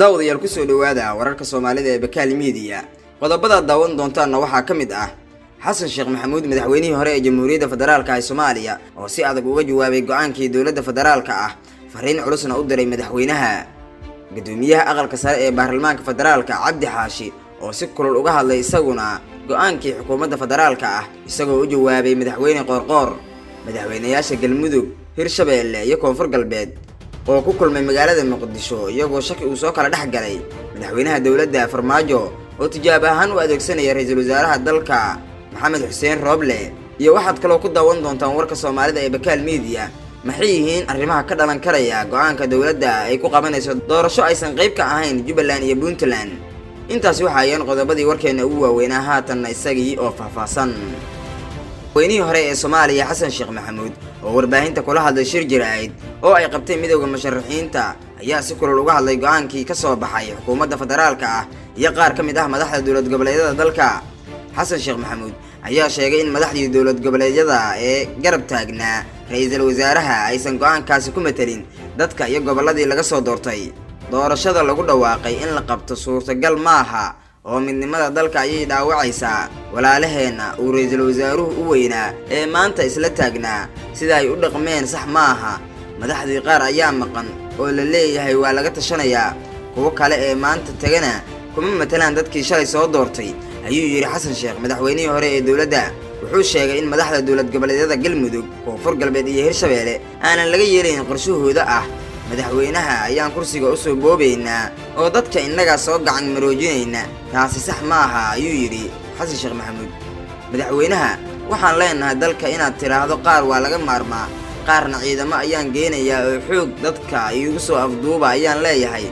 daawadayaal ku soo dhawaada wararka Soomaalida ee Bakaal Media. Qodobada daawan doontaana waxaa ka mid ah Xasan Sheekh Maxamuud madaxweynihii hore ee Jamhuuriyadda Federaalka ee Soomaaliya oo si adag uga jawaabay go'aankii dowladda federaalka ah fariin culusna u diray madaxweynaha. Gudoomiyaha aqalka sare ee baarlamaanka federaalka Cabdi Xaashi oo si kulul uga hadlay isaguna go'aankii xukuumadda federaalka ah isagoo u jawaabay madaxweyne Qoorqoor. Madaxweynayaasha Galmudug, Hirshabeelle iyo Koonfur Galbeed oo ku kulmay magaalada Muqdisho iyagoo shaki uu soo kala dhaxgalay madaxweynaha dowladda Farmaajo oo tijaab ahaan u adeegsanaya ra'iisul wasaaraha dalka Maxamed Xuseen Roble. iyo waxaad kaloo ku daawan doontaan warka Soomaalida ee Bakaal Media. maxay yihiin arrimaha ka dhalan karaya go'aanka dowladda ay ku qabanayso doorasho aysan qayb ka ahayn Jubbaland iyo Puntland. intaas waxa ay qodobadii warkeena ugu waaweynaa haatan isagii oo faahfaahsan. madaxweynihii hore ee Soomaaliya Xasan Sheekh Maxamuud oo warbaahinta kula hadlay shir jiraa'id oo ay qabtay midowga musharaxiinta ayaa si kulul uga hadlay go'aankii ka soo baxay xukuumadda federaalka ah iyo qaar ka mid ah madaxda dowlad goboleedyada dalka. Xasan Sheekh Maxamuud ayaa sheegay in madaxdii dowlad goboleedyada ee garab taagnaa ra'iisul wasaaraha aysan go'aankaasi ku metelin dadka iyo goboladii laga soo doortay. doorashada lagu dhawaaqay in la qabto suurtagal maaha oo midnimada dalka ayay dhaawacaysaa. walaalaheena uu ra'iisul wasaaruhu u weynaa ee maanta isla taagnaa sida ay u dhaqmeen sax maaha. madaxdii qaar ayaa maqan oo la leeyahay waa laga tashanayaa, kuwa kale ee maanta tagana kuma matalaan dadkii shalay soo doortay, ayuu yiri Xasan Sheekh madaxweynihii hore ee dowladda. wuxuu sheegay in madaxda dowlad goboleedyada Galmudug, Koonfur Galbeed iyo Hirshabeelle aanan laga yeelin qorshahooda ah madaxweynaha ayaan kursiga u soo boobaynaa oo dadka innaga soo gacan maroojinayna. taasi sax maaha ayuu yiri Xasan Sheekh Maxamuud. madaxweynaha waxaan leenahay dalka inaad tiraahdo qaar waa laga maarmaa, qaarna ciidamo ayaan geenayaa oo xoog dadka igu soo afduuba ayaan leeyahay.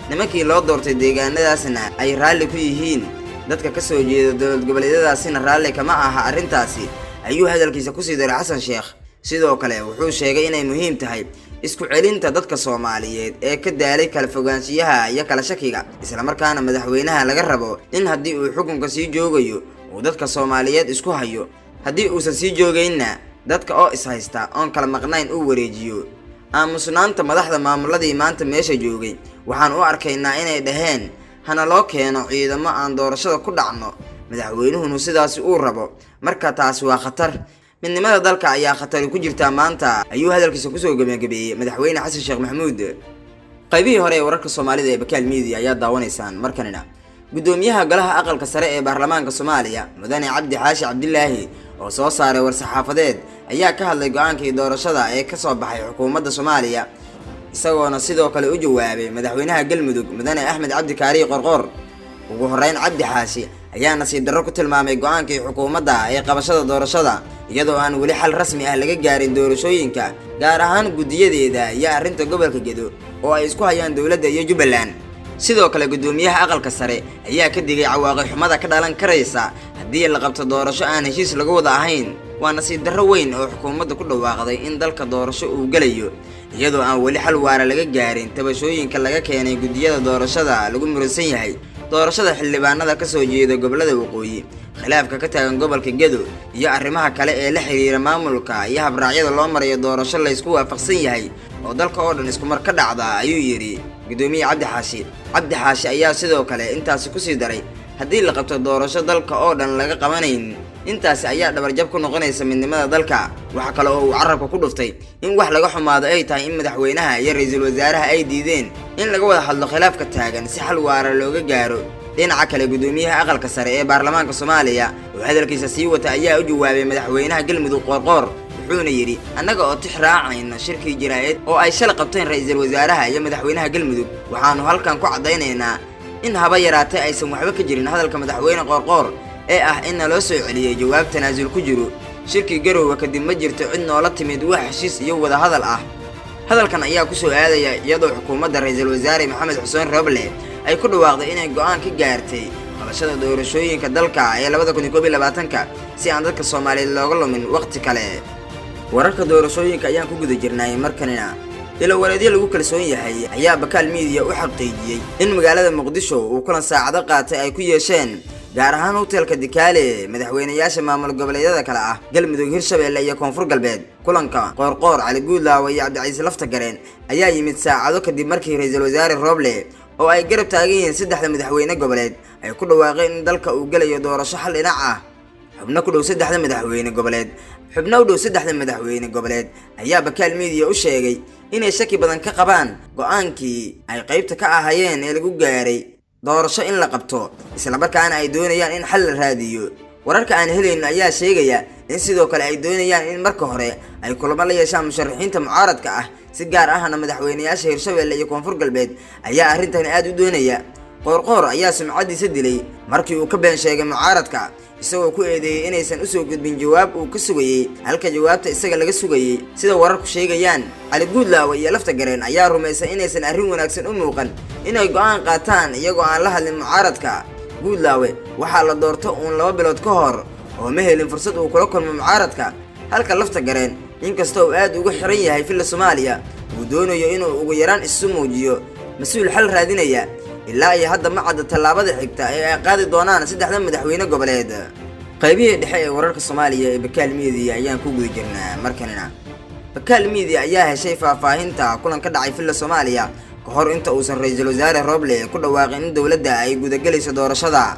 nimankii loo doortay deegaanadaasna ay raalli ku yihiin, dadka ka soo jeeda dowlad goboleedyadaasina raalli kama aha arrintaasi, ayuu hadalkiisa ku sii daray Xasan Sheekh. sidoo kale wuxuu sheegay inay muhiim tahay isku celinta dadka Soomaaliyeed ee ka daalay kala fogaanshiyaha iyo kala shakiga, isla markaana madaxweynaha laga rabo in haddii uu xukunka sii joogayo uu dadka Soomaaliyeed isku hayo, haddii uusan sii joogayna dadka oo is haysta oon kala maqnayn uu wareejiyo. aamusnaanta madaxda maamuladii maanta meesha joogay waxaan u arkaynaa inay dhaheen hana loo keeno ciidamo aan doorashada ku dhacno, madaxweynuhuna sidaasi uu rabo, marka taasi waa khatar. midnimada dalka ayaa khatar ku jirta maanta, ayuu hadalkiisa ku soo gabagabeeyay madaxweyne Xasan Sheekh Maxamuud. qaybihii hore ee wararka Soomaalida ee Bakaal Media ayaa daawanaysaan markanina. gudoomiyaha golaha aqalka sare ee baarlamaanka Soomaaliya Mudane Cabdi Xaashi Cabdilaahi oo soo saaray war-saxaafadeed ayaa ka hadlay go'aankii doorashada ee ka soo baxay xukuumadda Soomaaliya, isagoona sidoo kale u jawaabay madaxweynaha Galmudug Mudane Axmed Cabdi Kaari Qoorqoor. ugu horeyn Cabdi Xaashi ayaa nasiib darro ku tilmaamay go'aankii xukuumadda ee qabashada doorashada iyadoo aan weli xal rasmi ah laga gaarin doorashooyinka, gaar ahaan gudiyadeeda iyo arrinta gobolka Gedo oo ay isku hayaan dowladda iyo Jubbaland. sidoo kale gudoomiyaha aqalka sare ayaa ka digay cawaaqib xumada ka dhalan karaysa haddii la qabto doorasho aan heshiis lagu wada ahayn. waa nasiib darro weyn oo xukuumadda ku dhawaaqday in dalka doorasho uu galayo iyadoo aan weli xal waara laga gaarin tabashooyinka laga keenay gudiyada doorashada lagu muransan yahay. doorashada xildhibaanada ka soo jeeda gobolada waqooyi, khilaafka ka taagan gobolka Gedo iyo arrimaha kale ee la xiriira maamulka iyo habraacyada loo marayo doorasho la isku waafaqsan yahay oo dalka oo dhan isku mar ka dhacda, ayuu yiri gudoomiye Cabdi Xaashi. Cabdi Xaashi ayaa sidoo kale intaasi ku sii daray haddii la qabto doorasho dalka oo dhan laga qabanayn, intaasi ayaa dhabarjab ku noqonaysa midnimada dalka. waxa kale oo uu carabka ku dhuftay in wax laga xumaado ay tahay in madaxweynaha iyo ra'iisul wasaaraha ay diideen in laga wada hadlo khilaafka taagan si xal waara looga gaaro. dhinaca kale gudoomiyaha aqalka sare ee baarlamaanka Soomaaliya oo hadalkiisa sii wata ayaa u jawaabay madaxweynaha Galmudug Qoorqoor, wuxuuna yiri annaga oo tix raacayna shirkii jiraa'id oo ay shal qabteen ra'iisul wasaaraha iyo madaxweynaha Galmudug, waxaanu halkan ku cadaynaynaa in haba yaraatee aysan waxba ka jirin hadalka madaxweyne Qoorqoor ee ah in loo soo celiyay jawaab tanaasul ku jiro shirkii Garowe kadib ma jirto cid noola timid wax heshiis iyo wada hadal ah. hadalkan ayaa ku soo aadaya iyadoo xukuumadda ra'iisul wasaare Maxamed Xuseen Roble ay ku dhawaaqday inay go'aan ka gaartay qabashada doorashooyinka dalka ee 2021 si aan dadka Soomaaliyeed looga lumin waqti kale. wararka doorashooyinka ayaan ku guda jirnay markanina. ila wareedyo lagu kalsoon yahay ayaa Bakaal Media u xaqiijiyay in magaalada Muqdisho uu kulan saacado qaatay ay ku yeesheen gaar ahaan hotelka Dikaale madaxweynayaasha maamul goboleedyada kala ah Galmudug, Hirshabeelle iyo Koonfur Galbeed. kulanka Qoorqoor, Cali Guudlaawe iyo Cabdi Ciise Laftagareen ayaa yimid saacado kadib markii ra'iisul wasaare Roble oo ay garab taagan yihiin saddexda madaxweyne goboleed ay ku dhawaaqeen in dalka uu galayo doorasho hal dhinac ah. xubno u dhow saddexda madaxweyne goboleed ayaa Bakaal Media u sheegay inay shaki badan ka qabaan go'aankii ay qaybta ka ahaayeen ee lagu gaaray doorasho in la qabto, isla markaana ay doonayaan in xal la raadiyo. wararka aan helayn ayaa sheegaya in sidoo kale ay doonayaan in marka hore ay kulamo la yeeshaan musharaxiinta mucaaradka ah, si gaar ahna madaxweynayaasha Hirshabelle iyo Koonfur Galbeed ayaa arrintan aad u doonaya. Qoorqoor ayaa sumcadiisa dilay markii uu ka been sheegay mucaaradka, isagoo ku eedeeyay inaysan u soo gudbin jawaab uu ka sugayay halka jawaabta isaga laga sugayay. sida wararku sheegayaan, Cali Guudlaawe iyo Lafta Gareen ayaa rumaysan inaysan arrin wanaagsan u muuqan inay go'aan qaataan iyagoo aan la hadlin mucaaradka. Guudlaawe waxaa la doorto 2 bilood ka hor oo ma helin fursad uu kula kulmo mucaaradka, halka Lafta Gareen inkastoo uu aad ugu xiran yahay filla Soomaaliya uu doonayo inuu ugu yaraan isu muujiyo mas'uul xal raadinaya. ilaa ay hadda ma cadda tallaabada xigta ee ay qaadi doonaan saddexda madaxweyne goboleed. qaybihii dhexe ee wararka Soomaaliya ee Bakaal Media ayaan ku guda jirnaa markanina. Bakaal Media ayaa heshay faahfaahinta kulan ka dhacay filla Soomaaliya ka hor inta uusan ra'iisul wasaare Roble ku dhawaaqin in dawladda ay gudagelayso doorashada.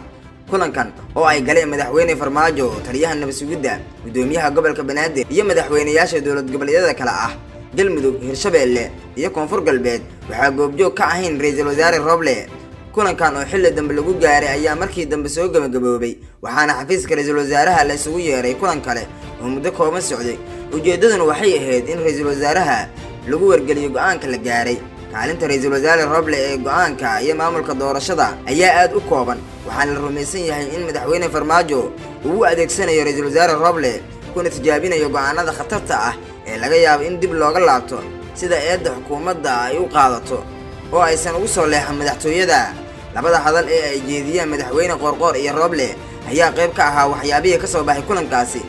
kulankan oo ay galeen madaxweyne Farmaajo, taliyaha nabad sugidda, gudoomiyaha gobolka Banaadir iyo madaxweynayaasha dowlad goboleedyada kala ah Galmudug, Hirshabelle iyo Koonfur Galbeed, waxaa goobjoog ka ahayn ra'iisul wasaare Roble. kulankan oo xilli dambe lagu gaaray ayaa markii dambe soo gabagaboobay, waxaana xafiiska ra'iisul wasaaraha la isugu yeeray kulan kale oo muddo kooban socday. ujeedaduna waxay ahayd in ra'iisul wasaaraha lagu wargeliyo go'aanka la gaaray. kaalinta ra'iisul wasaare Roble ee go'aanka iyo maamulka doorashada ayaa aad u kooban, waxaana la rumaysan yahay in madaxweyne Farmaajo uu u adeegsanayo ra'iisul wasaare Roble kuna tijaabinayo go'aanada khatarta ah ee laga yaabo in dib looga laabto, sida eedda xukuumadda ay u qaadato oo aysan ugu soo leexan madaxtooyada. labada hadal ee ay jeediyeen madaxweyne Qoorqoor iyo Roble ayaa qayb ka ahaa waxyaabihii ka soo baxay kulankaasi,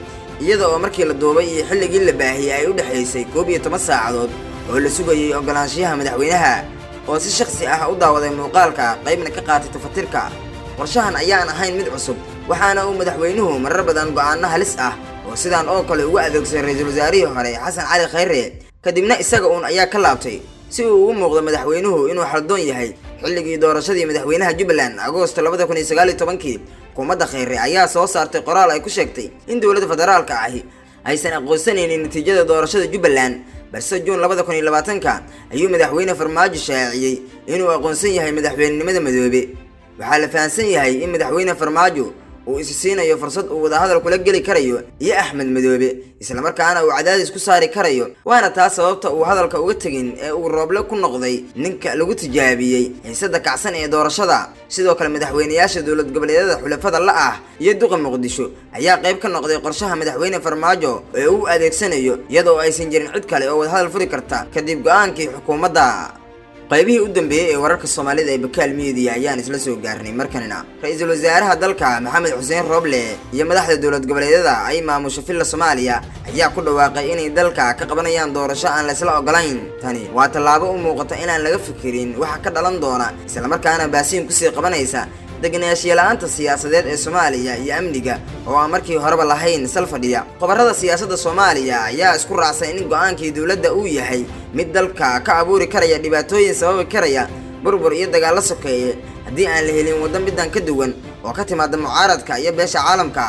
iyada oo markii la duubay iyo xilligii la baahiyay ay u dhaxaysay 11 saacadood oo la sugayay ogolaanshiyaha madaxweynaha oo si shakhsi ah u daawaday muuqaalka qaybna ka qaatay tafatirka. qorshahan ayaan ahayn mid cusub, waxaana uu madaxweynuhu marar badan go'aano halis ah oo sidaan oo kale ugu adeegsaday ra'iisul wasaarihii hore Xasan Cali Khayre, kadibna isaga ayaa ka laabtay si uu ugu muuqdo madaxweynuhu inuu xaldoon yahay. xilligii doorashadii madaxweynaha Jubbaland Agoosto 2019, xukuumadda Khayre ayaa soo saartay qoraal ay ku sheegtay in dowladda federaalka ahi aysan aqoonsanaynin natiijada doorashada Jubbaland, balse Juun 2020 ayuu madaxweyne Farmaajo shaaciyay inuu aqoonsan yahay madaxweynenimada Madoobe. waxaa la fahansan yahay in madaxweyne Farmaajo uu isisiinayo fursad uu wada hadal kula geli karayo iyo Axmed Madoobe, isla markaana uu cadaadis ku saari karayo, waana taas sababta uu hadalka uga tagin ee uu Roble ku noqday ninka lagu tijaabiyay xiisada kacsan ee doorashada. sidoo kale madaxweynayaasha dowlad goboleedyada xulafada la ah iyo duqa Muqdisho ayaa qayb ka noqday qorshaha madaxweyne Farmaajo ee uu adeegsanayo, iyadoo aysan jirin cid kale oo wada hadal furi karta kadib go'aankii xukuumadda. qaybihii u dambeeyay ee wararka Soomaalida ee Bakaal Media ayaan isla soo gaarnay markanina. ra'iisul wasaaraha dalka Maxamed Xuseen Roble iyo madaxda dowlad goboleedyada ay maamusho filla Soomaaliya ayaa ku dhawaaqay inay dalka ka qabanayaan doorasho aan la isla ogolayn. tani waa tallaabo u muuqata inaan laga fikirin waxa ka dhalan doona, isla markaana baasiin ku sii qabanaysa deganaanshiyo la'aanta siyaasadeed ee Soomaaliya iyo amniga oo aan markii horeba lahayn sal fadhiya. qobarrada siyaasadda Soomaaliya ayaa isku raacsan in go'aankii dowladda uu yahay mid dalka ka abuuri karaya dhibaatooyin sababi karaya burbur iyo dagaal la sokeeye haddii aan la helin waddan middan ka duwan oo ka timaada mucaaradka iyo beesha caalamka.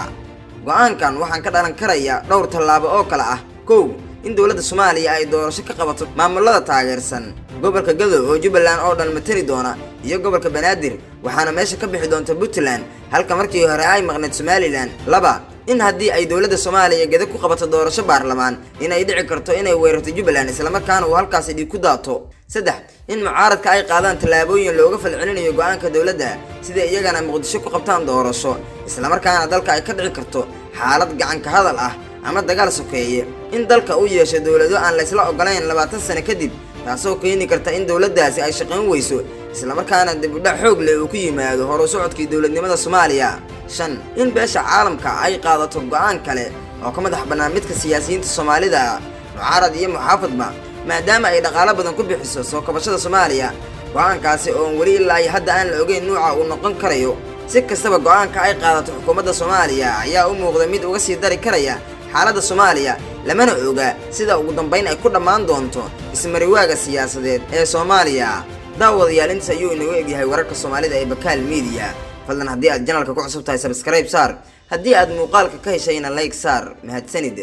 go'aankan waxaan ka dhalan karaya dhowr tallaabo oo kala ah. 1. in dowladda Soomaaliya ay doorasho ka qabato maamulada taageersan gobolka Gado oo Jubbaland oo dhan matali doona iyo gobolka Banaadir, waxaana meesha ka bixi doonta Puntland halka markii hore ay maqneed Somaliland. 2. in haddii ay dowladda Soomaaliya Gado ku qabato doorasho baarlamaan inay dhici karto inay weerarto Jubbaland, isla markaana uu halkaas dhig ku daato. 3. in mucaaradka ay qaadaan tallaabooyin looga falcelinayo go'aanka dowladda sida iyagana Muqdisho ku qabtaan doorasho, isla markaana dalka ay ka dhici karto xaalad gacan ka hadal ah ama dagaal sokeeye. in dalka uu yeesho dowlado aan la isla ogolayn 20 sano kadib, taasoo keeni karta in dowladdaasi ay shaqayn weyso, isla markaana dib u dhac xoog leh uu ku yimaado horu socodkii dowladnimada Soomaaliya. 5. in beesha caalamka ay qaadato go'aan kale oo ka madax bannaan midka siyaasiyiinta Soomaalida, mucaarad iyo muxaafadba, maadaama ay dhaqaale badan ku bixiso soo kabashada Soomaaliya. go'aankaasi oo weli ilaa hadda aan la ogeyn nuuca uu noqon karayo. si kastaba go'aanka ay qaadato xukuumadda Soomaaliya ayaa u muuqda mid uga sii dari karaya xaaladda Soomaaliya, lamana oga sida ugu dambeyn ay ku dhammaan doonto ismariwaaga siyaasadeed ee Soomaaliya. daawadayaal intaas ayuu inoo egyahay wararka Soomaalida ee Bakaal Media fadlan haddii aad channelka ku cusub tahay subscribe saar haddii aad muuqaalka ka heshayna like saar mahadsanid